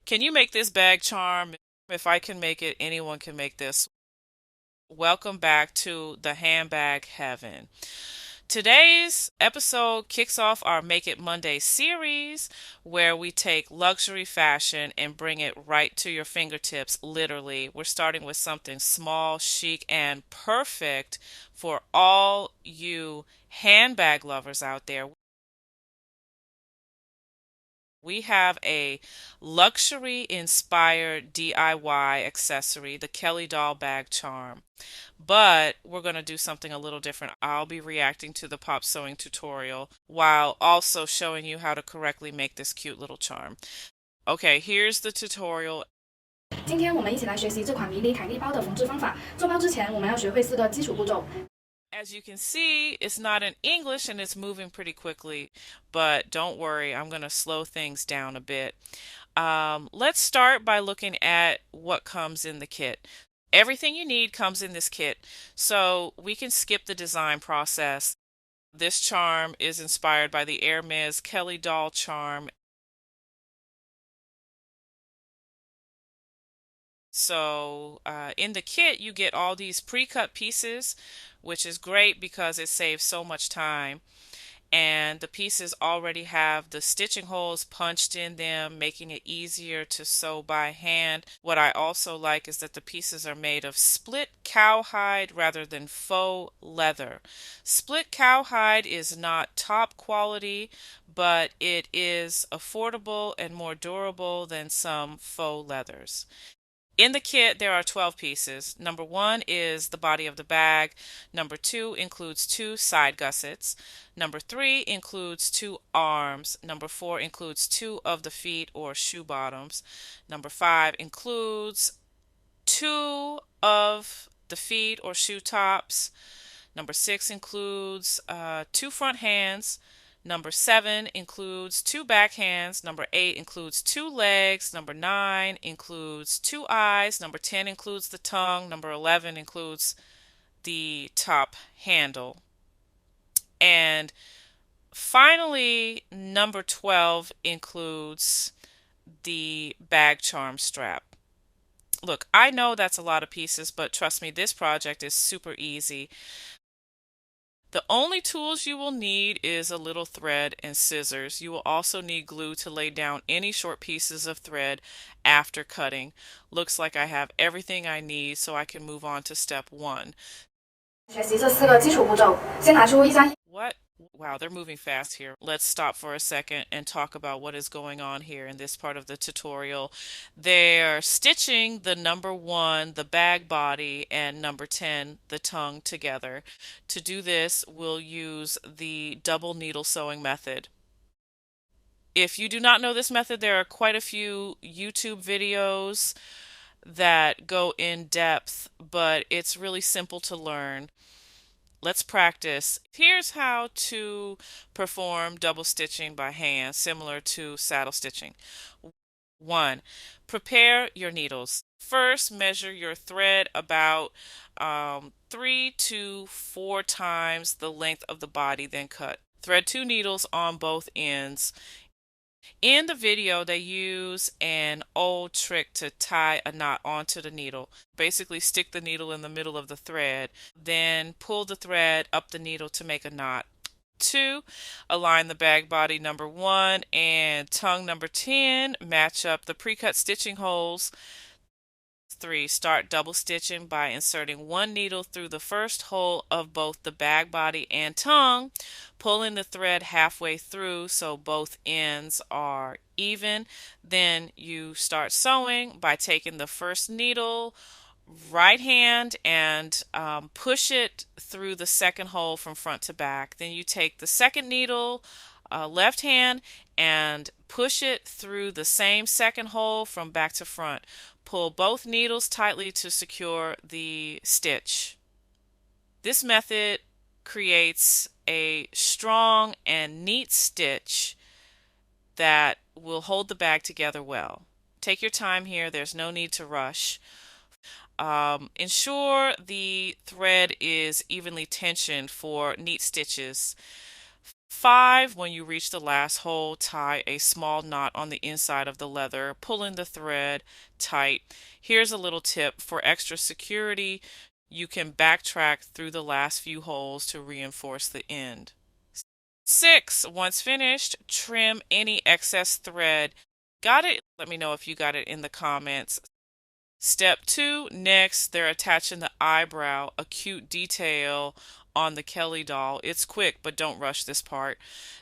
Can you make this bag charm? If I can make it, anyone can make this. Welcome back to the Handbag Heaven. Today's episode kicks off our Make It Monday series where we take luxury fashion and bring it right to your fingertips, literally. We're starting with something small, chic, and perfect for all you handbag lovers out there. We have a luxury inspired DIY accessory, the Kelly Doll Bag Charm. But we're going to do something a little different. I'll be reacting to the pop sewing tutorial while also showing you how to correctly make this cute little charm. Okay, here's the tutorial. 今天我们一起来学习这款迷你凯利包的缝制方法。做包之前，我们要学会4个基础步骤。As you can see, it's not in English and it's moving pretty quickly, but don't worry, I'm going to slow things down a bit. Let's start by looking at what comes in the kit. Everything you need comes in this kit, so we can skip the design process. This charm is inspired by the Hermes Kelly doll charm. So in the kit, you get all these pre-cut pieces, which is great because it saves so much time. And the pieces already have the stitching holes punched in them, making it easier to sew by hand. What I also like is that the pieces are made of split cowhide rather than faux leather. Split cowhide is not top quality, but it is affordable and more durable than some faux leathers. In the kit, there are 12 pieces. Number 1 is the body of the bag. Number 2 includes 2 side gussets. Number 3 includes 2 arms. Number 4 includes 2 of the feet or shoe bottoms. Number 5 includes 2 of the feet or shoe tops. Number 6 includes 2 front hands. Number 7 includes 2 back hands. Number 8 includes 2 legs. Number 9 includes 2 eyes. Number 10 includes the tongue. Number 11 includes the top handle. And finally, number 12 includes the bag charm strap. Look, I know that's a lot of pieces, but trust me, this project is super easy. The only tools you will need is a little thread and scissors. You will also need glue to lay down any short pieces of thread after cutting. Looks like I have everything I need, so I can move on to step 1. 学习这4个基础步骤，先拿出一张 What? Wow, they're moving fast here. Let's stop for a second and talk about what is going on here in this part of the tutorial. They're stitching the number 1, the bag body, and number 10, the tongue together. To do this, we'll use the double needle sewing method. If you do not know this method, there are quite a few YouTube videos that go in depth, but it's really simple to learn. Let's practice. Here's how to perform double stitching by hand, similar to saddle stitching. 1. Prepare your needles. First, measure your thread about 3 to 4 times the length of the body, then cut. Thread 2 needles on both ends. In the video, they use an old trick to tie a knot onto the needle. Basically, stick the needle in the middle of the thread, then pull the thread up the needle to make a knot. 2. Align the bag body number 1 and tongue number 10. Match up the pre-cut stitching holes. 3. Start double stitching by inserting 1 needle through the first hole of both the bag body and tongue, pulling the thread halfway through so both ends are even. Then you start sewing by taking the first needle right hand and push it through the second hole from front to back. Then you take the second needle left hand and push it through the same second hole from back to front. Pull both needles tightly to secure the stitch. This method creates a strong and neat stitch that will hold the bag together well. Take your time here, there's no need to rush. Ensure the thread is evenly tensioned for neat stitches. 5, when you reach the last hole, tie a small knot on the inside of the leather, pulling the thread tight. Here's a little tip. For extra security, you can backtrack through the last few holes to reinforce the end. 6, once finished, trim any excess thread. Got it? Let me know if you got it in the comments. Step 2, next, they're attaching the eyebrow, a cute detail on the Kelly doll. It's quick, but don't rush this part.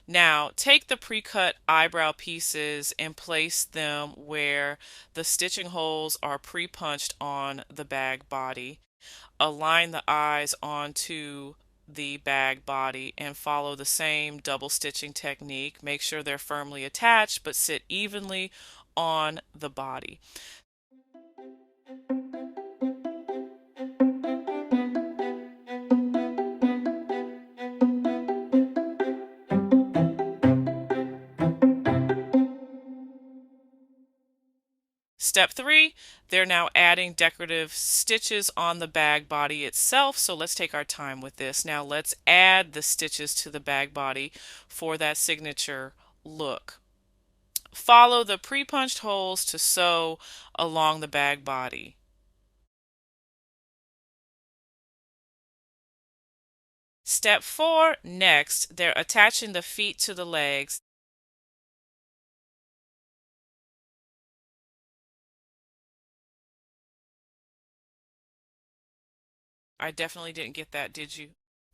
Now, take the pre-cut eyebrow pieces and place them where the stitching holes are pre-punched on the bag body. Align the eyes onto the bag body and follow the same double stitching technique. Make sure they're firmly attached but sit evenly on the body. Step 3, they're now adding decorative stitches on the bag body itself. So let's take our time with this. Now let's add the stitches to the bag body for that signature look. Follow the pre-punched holes to sew along the bag body. Step 4, next, they're attaching the feet to the legs. I definitely didn't get that, did you?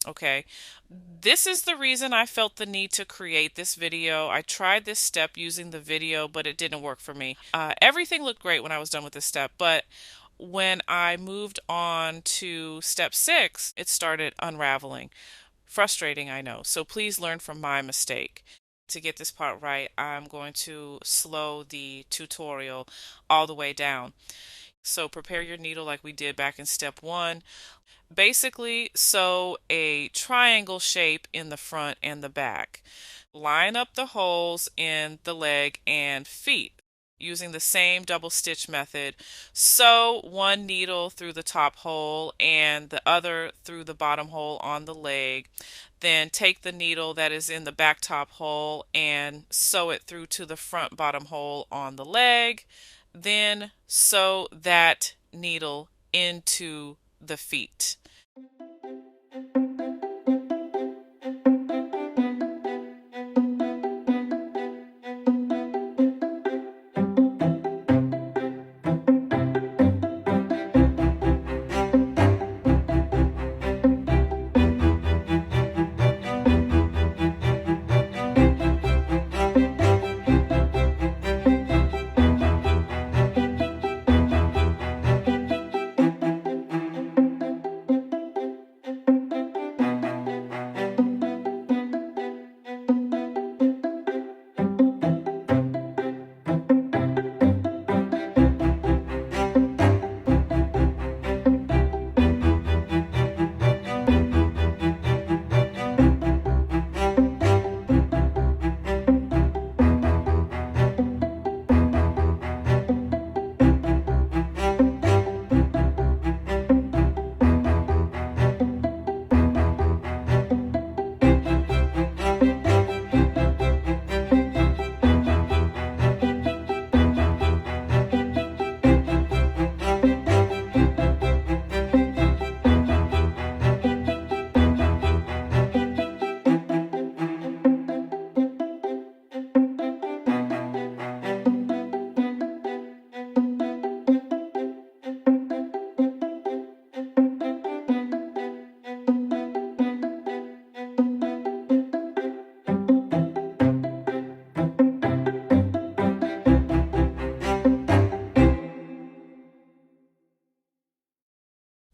Okay. This is the reason I felt the need to create this video. I tried this step using the video, but it didn't work for me. Everything looked great when I was done with this step, but when I moved on to step 6, it started unraveling. Frustrating, I know. So please learn from my mistake. To get this part right, I'm going to slow the tutorial all the way down. So prepare your needle like we did back in step 1. Basically, sew a triangle shape in the front and the back. Line up the holes in the leg and feet. Using the same double stitch method, sew one needle through the top hole and the other through the bottom hole on the leg. Then take the needle that is in the back top hole and sew it through to the front bottom hole on the leg. Then sew that needle into the feet.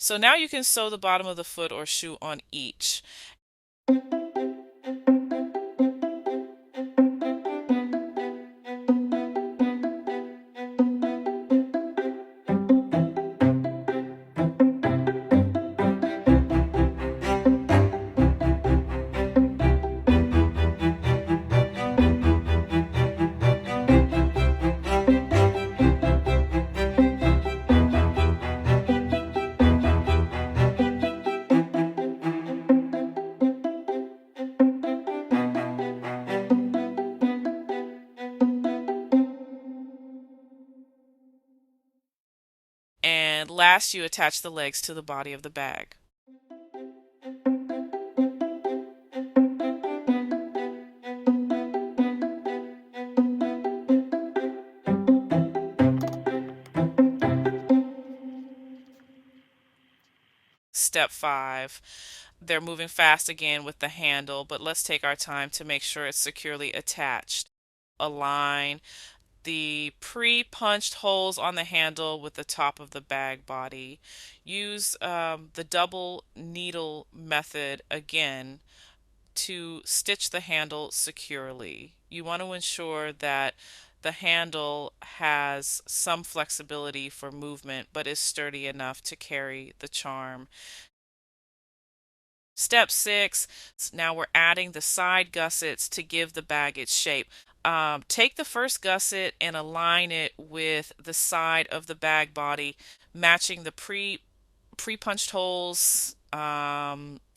So now you can sew the bottom of the foot or shoe on each. And last, you attach the legs to the body of the bag. Step 5, they're moving fast again with the handle, but let's take our time to make sure it's securely attached. Align the pre-punched holes on the handle with the top of the bag body. Use the double needle method again to stitch the handle securely. You want to ensure that the handle has some flexibility for movement but is sturdy enough to carry the charm. Step 6, now we're adding the side gussets to give the bag its shape. Take the first gusset and align it with the side of the bag body, matching the pre-punched holes.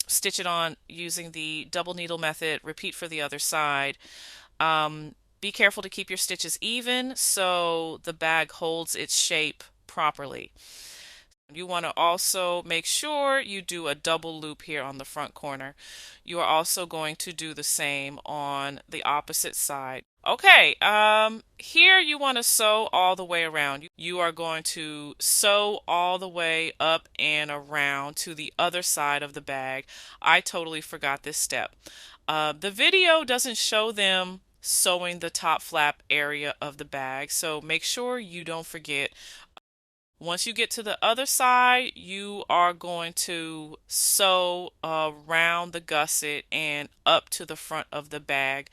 Stitch it on using the double needle method. Repeat for the other side. Be careful to keep your stitches even so the bag holds its shape properly. You want to also make sure you do a double loop here on the front corner. You are also going to do the same on the opposite side. Okay, here you want to sew all the way around. You are going to sew all the way up and around to the other side of the bag. I totally forgot this step. The video doesn't show them sewing the top flap area of the bag, so make sure you don't forget. Once you get to the other side, you are going to sew around the gusset and up to the front of the bag.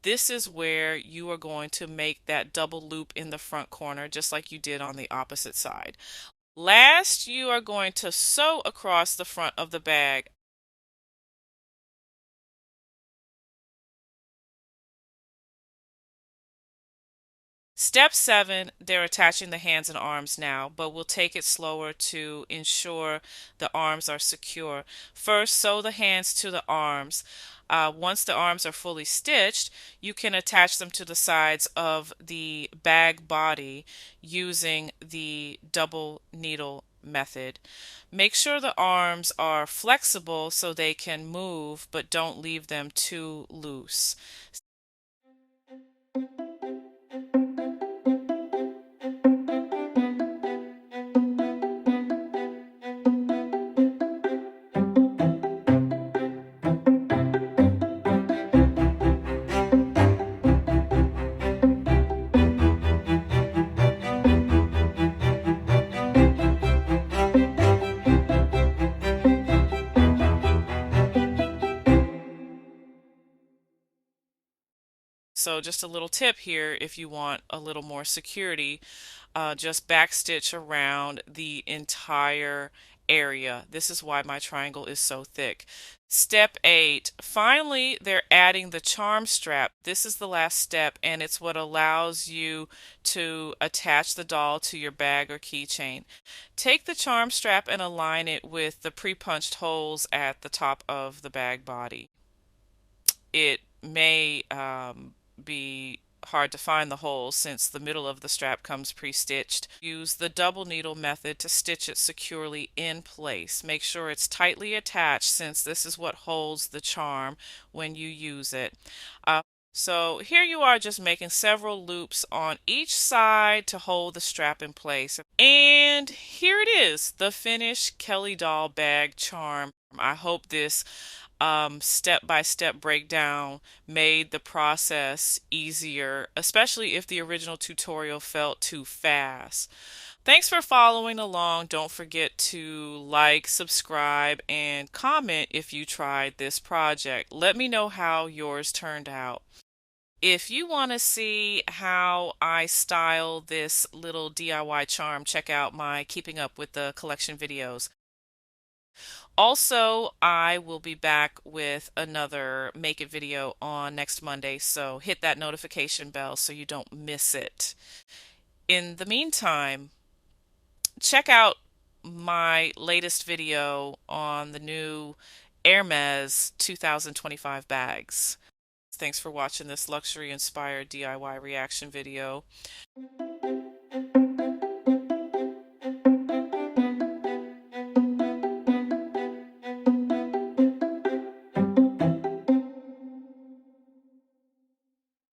This is where you are going to make that double loop in the front corner, just like you did on the opposite side. Last, you are going to sew across the front of the bag. Step 7, they're attaching the hands and arms now, but we'll take it slower to ensure the arms are secure. First, sew the hands to the arms. Once the arms are fully stitched, you can attach them to the sides of the bag body using the double needle method. Make sure the arms are flexible so they can move, but don't leave them too loose. So just a little tip here, if you want a little more security, just backstitch around the entire area. This is why my triangle is so thick. Step 8, finally they're adding the charm strap. This is the last step and it's what allows you to attach the doll to your bag or keychain. Take the charm strap and align it with the pre-punched holes at the top of the bag body. It may be hard to find the holes since the middle of the strap comes pre-stitched. Use the double needle method to stitch it securely in place. Make sure it's tightly attached since this is what holds the charm when you use it. So here you are just making several loops on each side to hold the strap in place. And here it is, the finished Kelly doll bag charm. I hope this step-by-step breakdown made the process easier, especially if the original tutorial felt too fast. Thanks for following along. Don't forget to like, subscribe, and comment if you tried this project. Let me know how yours turned out. If you want to see how I style this little DIY charm, check out my Keeping Up with the Collection videos. Also, I will be back with another Make It video on next Monday, so hit that notification bell so you don't miss it. In the meantime, check out my latest video on the new Hermes 2025 bags. Thanks for watching this luxury inspired DIY reaction video.